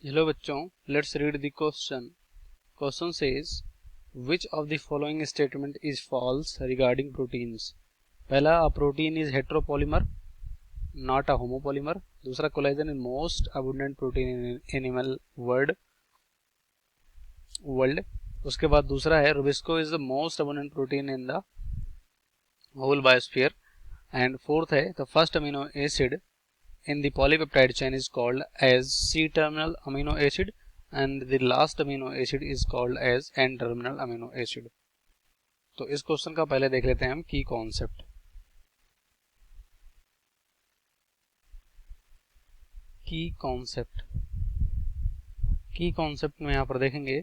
Hello बच्चों, let's read the question. Question says which of the following statement is false regarding proteins. पहला, a protein is heteropolymer not a homopolymer. दूसरा, collagen is most abundant protein in animal world. उसके बाद दूसरा है rubisco is the most abundant protein in the whole biosphere. And fourth है the first amino acid in the polypeptide chain is called as C-terminal amino acid and the last amino acid is called as N-terminal amino acid. तो इस question का पहले देख लेते हैं हम की कॉन्सेप्ट. की कॉन्सेप्ट में यहां पर देखेंगे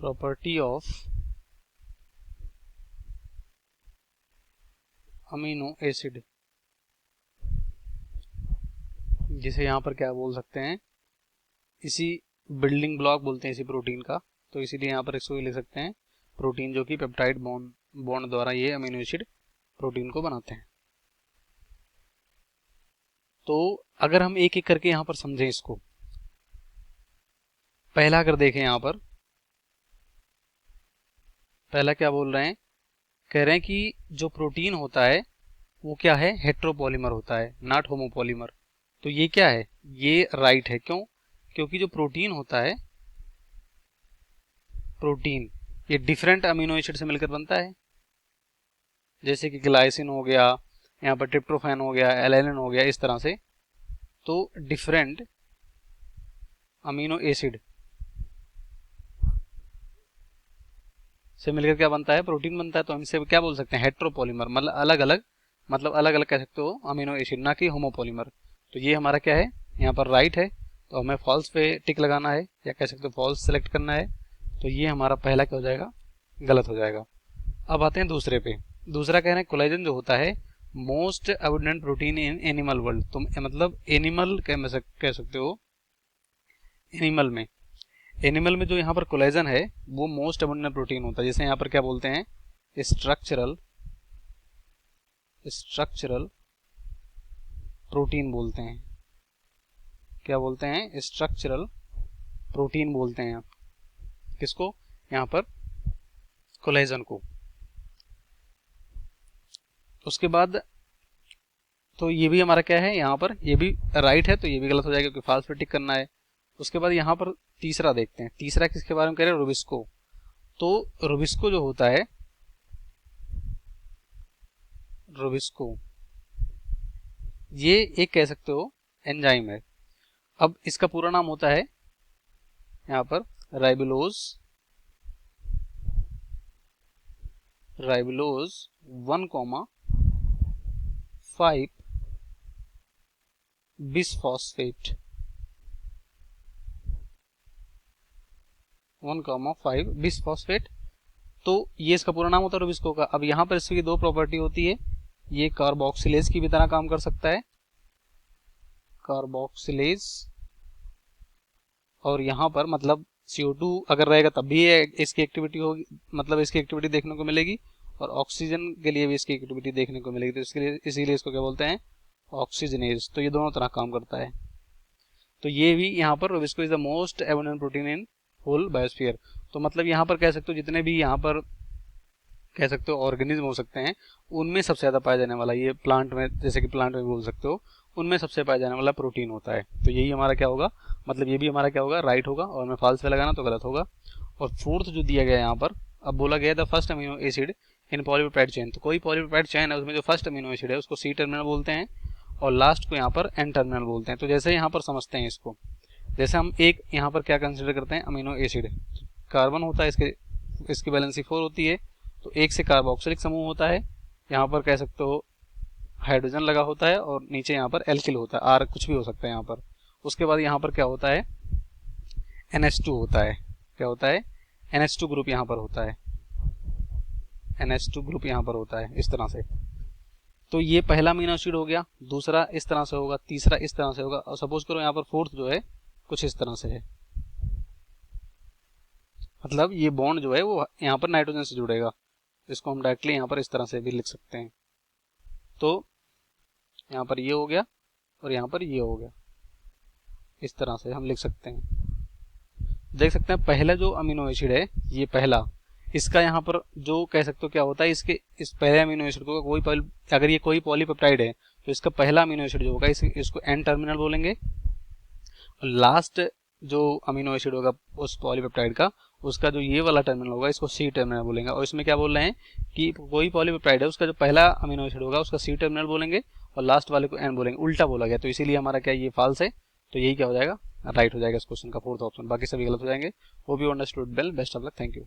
प्रॉपर्टी ऑफ अमीनो एसिड, जिसे यहां पर क्या बोल सकते हैं, इसी बिल्डिंग ब्लॉक बोलते हैं इसी प्रोटीन का. तो इसीलिए यहां पर इसको लिख सकते हैं प्रोटीन, जो कि पेप्टाइड बॉन्ड द्वारा ये अमीनो एसिड प्रोटीन को बनाते हैं. तो अगर हम एक एक करके यहां पर समझें इसको, पहला अगर देखें यहां पर, पहला क्या बोल रहे हैं, कह रहे हैं कि जो प्रोटीन होता है वो क्या है, हेट्रोपॉलीमर होता है, नॉट होमोपॉलीमर. तो ये क्या है, ये राइट है. क्यों? क्योंकि जो प्रोटीन होता है, प्रोटीन ये डिफरेंट अमीनो एसिड से मिलकर बनता है. जैसे कि ग्लाइसिन हो गया, यहाँ पर ट्रिप्टोफैन हो गया, एलेनिन हो गया, इस तरह से. तो डिफरेंट अमीनो एसिड से मिलकर क्या बनता है, प्रोटीन बनता है. तो हम इसे क्या बोल सकते हैं, हेट्रोपॉलीमर. मतलब अलग अलग कह सकते हो अमीनो एसिड, ना कि होमोपॉलीमर. तो ये हमारा क्या है, यहाँ पर राइट है. तो हमें फॉल्स पे टिक लगाना है, या कह सकते हो फॉल्स सेलेक्ट करना है. तो ये हमारा पहला क्या हो जाएगा, गलत हो जाएगा. अब आते हैं दूसरे पे. दूसरा कह रहे हैं कोलेजन जो होता है most abundant protein in animal world. तुम मतलब एनिमल कह सकते हो, एनिमल में जो यहाँ पर कोलेजन है वो मोस्ट अबंडेंट प्रोटीन होता है. जैसे यहाँ पर क्या बोलते हैं, स्ट्रक्चरल प्रोटीन बोलते हैं. क्या बोलते हैं, स्ट्रक्चरल प्रोटीन बोलते हैं. किसको, यहाँ पर कोलेजन को. उसके बाद तो ये भी हमारा क्या है, यहाँ पर ये भी राइट है, तो ये भी गलत हो जाएगा क्योंकि फॉल्स पे टिक करना है. उसके बाद यहाँ पर तीसरा देखते हैं. तीसरा किसके बारे में कह रहे हैं, रुबिस्को. तो रुबिस्को जो होता है, रुबिस्को ये एक कह सकते हो एंजाइम है. अब इसका पूरा नाम होता है यहाँ पर राइबुलोज 1,5 बिसफॉस्फेट 1,5 बिसफॉस्फेट. तो ये इसका पूरा नाम होता है रुबिस्को का. अब यहाँ पर इसकी दो प्रॉपर्टी होती है, ये कार्बोक्सिलेज की भी तरह काम कर सकता है, कार्बोक्सिलेज. और यहाँ पर मतलब CO2 अगर रहेगा तब भी इसकी एक्टिविटी होगी, मतलब इसकी एक्टिविटी देखने को मिलेगी, और ऑक्सीजन के लिए भी इसकी एक्टिविटी देखने को मिलेगी. तो इसके लिए इसीलिए इसको क्या बोलते हैं, ऑक्सीजनेज. तो ये दोनों तरह काम करता है. तो ये भी यहाँ पर rubisco is the most abundant protein in whole biosphere. तो मतलब यहाँ पर कह सकते हो जितने भी यहाँ पर कह सकते हो ऑर्गेनिज्म हो सकते हैं, उनमें सबसे ज्यादा पाया जाने वाला, ये प्लांट में, जैसे कि प्लांट में बोल सकते हो, उनमें सबसे पाया जाने वाला प्रोटीन होता है. तो यही हमारा क्या होगा, मतलब ये भी हमारा क्या होगा, राइट होगा. और मैं फॉल्स पे लगाना तो गलत होगा. और फोर्थ जो दिया गया यहाँ पर, अब बोला गया the first amino acid in polypeptide chain. तो कोई पॉलीपेप्टाइड चेन है, उसमें जो फर्स्ट अमीनो एसिड है उसको C टर्मिनल बोलते हैं, और लास्ट को यहाँ पर N टर्मिनल बोलते हैं. तो जैसे यहाँ पर समझते हैं इसको, जैसे हम एक यहाँ पर क्या कंसिडर करते हैं, अमीनो एसिड, कार्बन होता है, इसकी वैलेंसी 4 होती है. तो एक से कार्बोक्सिलिक समूह होता है, यहाँ पर कह सकते हो हाइड्रोजन लगा होता है, और नीचे यहाँ पर एल्किल होता है, आर कुछ भी हो सकता है यहाँ पर. उसके बाद यहाँ पर क्या होता है, NH2 होता है. क्या होता है, NH2 ग्रुप यहाँ पर होता है, NH2 ग्रुप यहाँ पर होता है, इस तरह से. तो ये पहला अमीनो एसिड हो गया. दूसरा इस तरह से होगा, तीसरा इस तरह से होगा, और सपोज करो यहाँ पर फोर्थ जो है कुछ इस तरह से है. मतलब ये बॉन्ड जो है वो यहाँ पर नाइट्रोजन से जुड़ेगा. इसको हम डायरेक्टली यहाँ पर इस तरह से भी लिख सकते हैं. तो यहाँ पर ये हो गया और यहाँ पर ये हो गया। इस तरह से हम लिख सकते हैं। देख सकते हैं पहला जो अमीनो एसिड है ये पहला, इसका यहाँ पर जो कह सकते हो क्या होता है, इसके इस पहले अमीनो एसिड को अगर ये कोई पॉलीपेप्टाइड है तो इसका पहला अमीनो एसिड जो होगा इसको एन टर्मिनल बोलेंगे, और लास्ट जो अमीनो एसिड होगा उस पॉलीपेप्टाइड का, उसका जो ये वाला टर्मिनल होगा इसको सी टर्मिनल बोलेंगे। और इसमें क्या बोल रहे हैं कि कोई पॉलीपेप्टाइड है उसका जो पहला अमीनो एसिड होगा उसका सी टर्मिनल बोलेंगे और लास्ट वाले को एन बोलेंगे। उल्टा बोला गया तो इसीलिए हमारा क्या ये फॉल्स है, तो यही क्या हो जाएगा, राइट हो जाएगा इस क्वेश्चन का फोर्थ ऑप्शन। बाकी सभी गलत हो जाएंगे। Hope you understood well, best of luck, thank you.